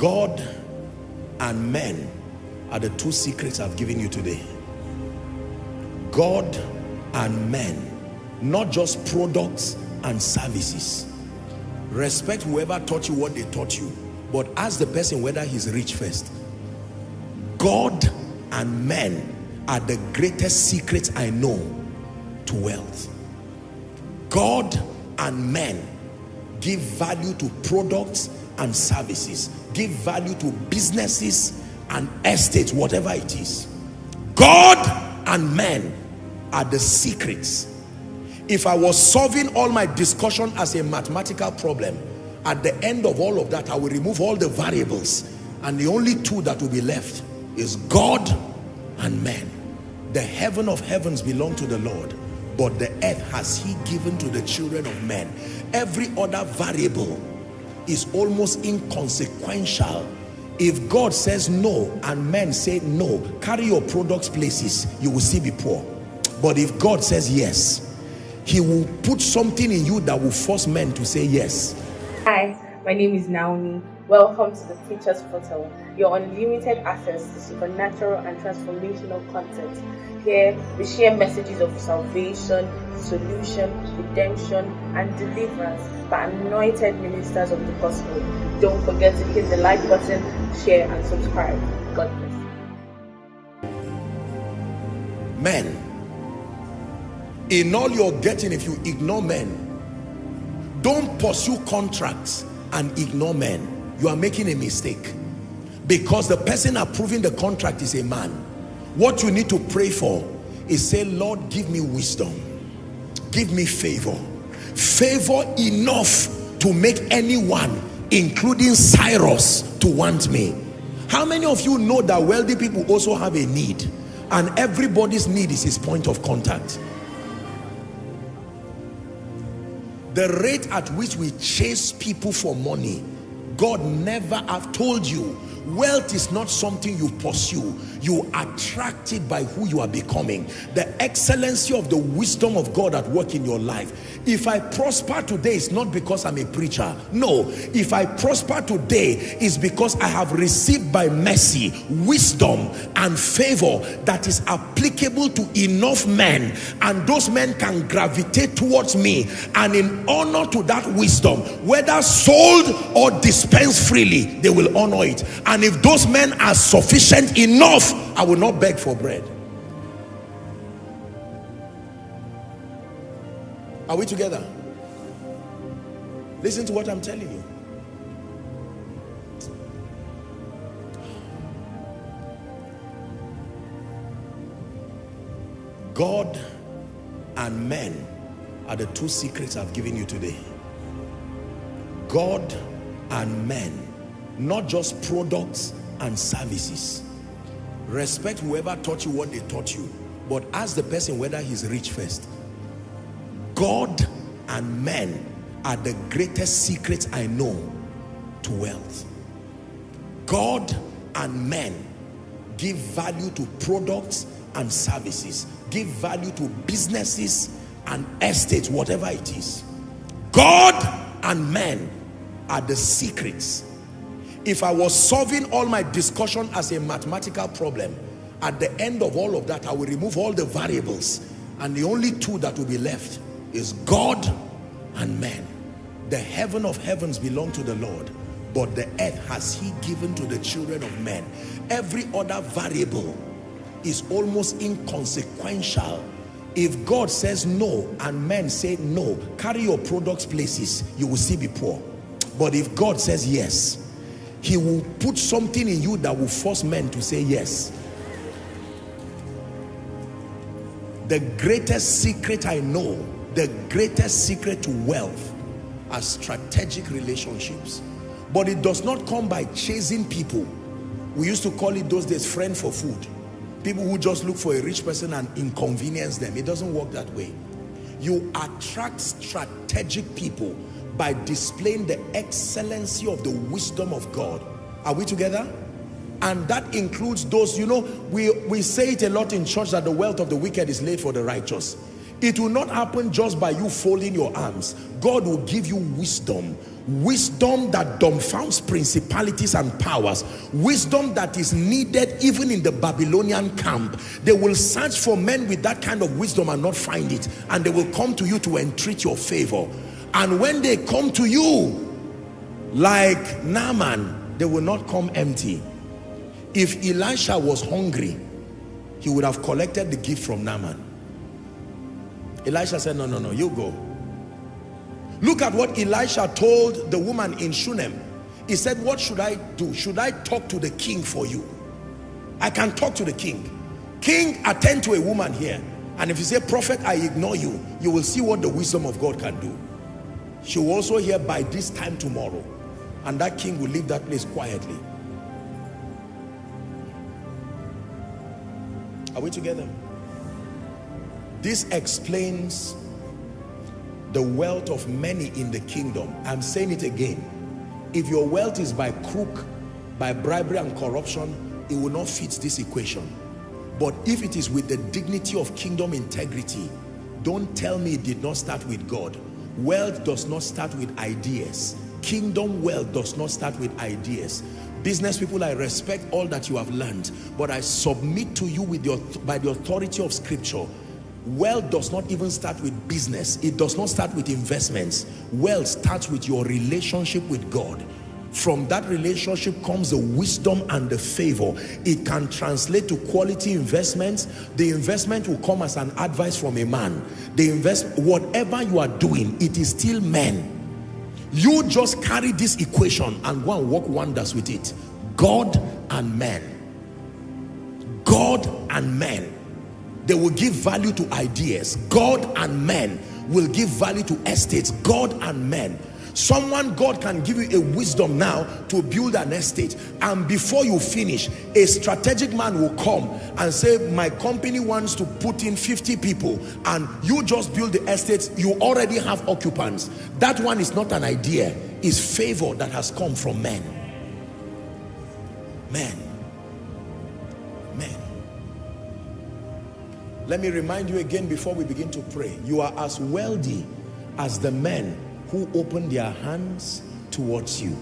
God and men are the two secrets I've given you today. God and men, not just products and services. Respect whoever taught you what they taught you, but ask the person whether he's rich first. God and men are the greatest secrets I know to wealth. God and men give value to products and services, give value to businesses and estates, whatever it is. God and men are the secrets. If I was solving all my discussion as a mathematical problem, at the end of all of that, I will remove all the variables, and the only two that will be left is God and men. The heaven of heavens belong to the Lord, but the earth has he given to the children of men. Every other variable is almost inconsequential. If God says no and men say no, carry your products places, you will still be poor. But if God says yes, he will put something in you that will force men to say yes. Hi, my name is Naomi. Welcome to the Preacher's Portal, your unlimited access to supernatural and transformational content. Here, we share messages of salvation, solution, redemption, and deliverance by anointed ministers of the gospel. Don't forget to hit the like button, share, and subscribe. God bless. Men, in all you're getting, if you ignore men, don't pursue contracts and ignore men. You are making a mistake, because the person approving the contract is a man. What you need to pray for is say, Lord, give me wisdom, give me favor enough to make anyone, including Cyrus, to want me. How many of you know that wealthy people also have a need, and everybody's need is his point of contact? The rate at which we chase people for money, God never have told you. Wealth is not something you pursue. You attract it by who you are becoming. The excellency of the wisdom of God at work in your life. If I prosper today, it's not because I'm a preacher. No, if I prosper today, it's because I have received by mercy wisdom and favor that is applicable to enough men, and those men can gravitate towards me, and in honor to that wisdom, whether sold or dispensed freely, they will honor it. And if those men are sufficient enough, I will not beg for bread. Are we together? Listen to what I'm telling you. God and men are the two secrets I've given you today. God and men, not just products and services. Respect whoever taught you what they taught you, but ask the person whether he's rich first. God and men are the greatest secrets I know to wealth. God and men give value to products and services, give value to businesses and estates, whatever it is. God and men are the secrets. If I was solving all my discussion as a mathematical problem, at the end of all of that, I will remove all the variables, and the only two that will be left is God and men. The heaven of heavens belong to the Lord, but the earth has he given to the children of men. Every other variable is almost inconsequential. If God says no and men say no, carry your products places, you will still be poor. But if God says yes, he will put something in you that will force men to say yes. The greatest secret I know, the greatest secret to wealth, are strategic relationships. But it does not come by chasing people. We used to call it those days friend for food. People who just look for a rich person and inconvenience them. It doesn't work that way. You attract strategic people by displaying the excellency of the wisdom of God. Are we together? And that includes those, you know, we say it a lot in church that the wealth of the wicked is laid for the righteous. It will not happen just by you folding your arms. God will give you wisdom. Wisdom that dumbfounds principalities and powers. Wisdom that is needed even in the Babylonian camp. They will search for men with that kind of wisdom and not find it. And they will come to you to entreat your favor. And when they come to you, like Naaman, they will not come empty. If Elisha was hungry, he would have collected the gift from Naaman. Elisha said, no, you go. Look at what Elisha told the woman in Shunem. He said, what should I do? Should I talk to the king for you? I can talk to the king. King, attend to a woman here. And if you say, prophet, I ignore you, you will see what the wisdom of God can do. She will also hear by this time tomorrow. And that king will leave that place quietly. Are we together? This explains the wealth of many in the kingdom. I'm saying it again. If your wealth is by crook, by bribery and corruption, it will not fit this equation. But if it is with the dignity of kingdom integrity, don't tell me it did not start with God. Wealth does not start with ideas. Kingdom wealth does not start with ideas. Business people, I respect all that you have learned, but I submit to you by the authority of scripture. Wealth does not even start with business. It does not start with investments. Wealth starts with your relationship with God. From that relationship comes the wisdom and the favor. It can translate to quality investments. The investment will come as an advice from a man. Whatever you are doing, it is still men. You just carry this equation and go and work wonders with it. God and men. God and men. They will give value to ideas. God and men will give value to estates. God and men. Someone, God can give you a wisdom now to build an estate, and before you finish, a strategic man will come and say, my company wants to put in 50 people, and you just build the estate. You already have occupants. That one is not an idea. It's favor that has come from men. Men. Let me remind you again before we begin to pray. You are as wealthy as the men who open their hands towards you.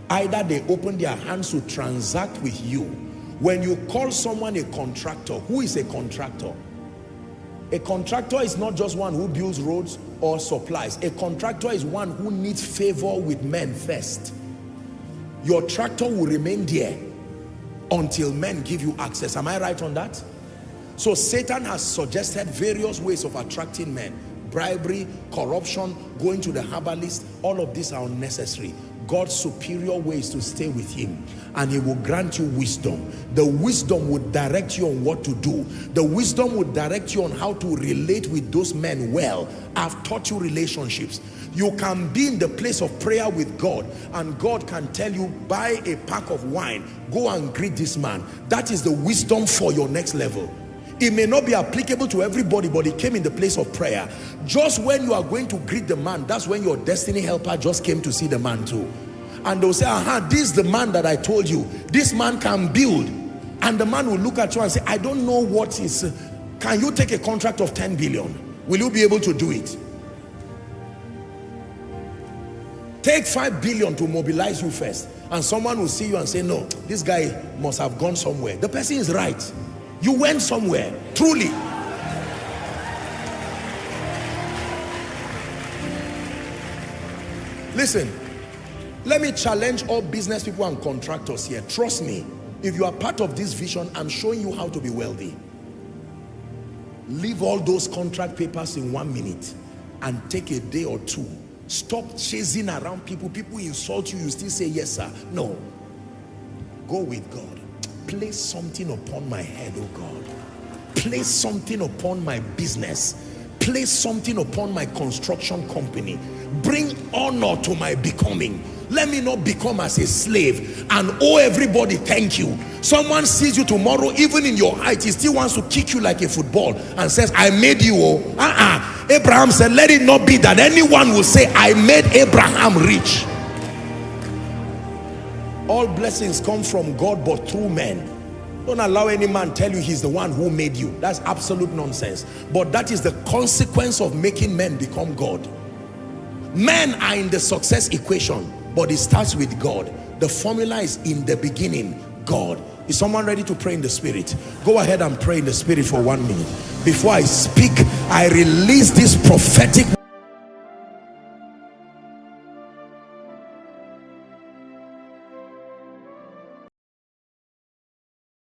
Either they open their hands to transact with you. When you call someone a contractor, who is a contractor? A contractor is not just one who builds roads or supplies. A contractor is one who needs favor with men first. Your tractor will remain there until men give you access. Am I right on that? So Satan has suggested various ways of attracting men. Bribery, corruption, going to the herbalist, all of these are unnecessary. God's superior ways to stay with him, and he will grant you wisdom. The wisdom would direct you on what to do. The wisdom would direct you on how to relate with those men well. I've taught you relationships. You can be in the place of prayer with God, and God can tell you, buy a pack of wine, go and greet this man. That is the wisdom for your next level. It may not be applicable to everybody, but it came in the place of prayer. Just when you are going to greet the man, that's when your destiny helper just came to see the man too. And they'll say, aha, this is the man that I told you. This man can build. And the man will look at you and say, I don't know what is. Can you take a contract of 10 billion? Will you be able to do it? Take 5 billion to mobilize you first. And someone will see you and say, no, this guy must have gone somewhere. The person is right. You went somewhere, truly. Listen, let me challenge all business people and contractors here. Trust me, if you are part of this vision, I'm showing you how to be wealthy. Leave all those contract papers in 1 minute and take a day or two. Stop chasing around people. People insult you, you still say yes sir. No, go with God. Place something upon my head, oh God. Place something upon my business. Place something upon my construction company. Bring honor to my becoming. Let me not become as a slave and owe everybody thank you. Someone sees you tomorrow, even in your height, he still wants to kick you like a football and says, I made you. Oh. Abraham said, let it not be that anyone will say, I made Abraham rich. All blessings come from God, but through men. Don't allow any man tell you he's the one who made you. That's absolute nonsense. But that is the consequence of making men become God. Men are in the success equation, but it starts with God. The formula is in the beginning, God. Is someone ready to pray in the spirit? Go ahead and pray in the spirit for 1 minute. Before I speak, I release this prophetic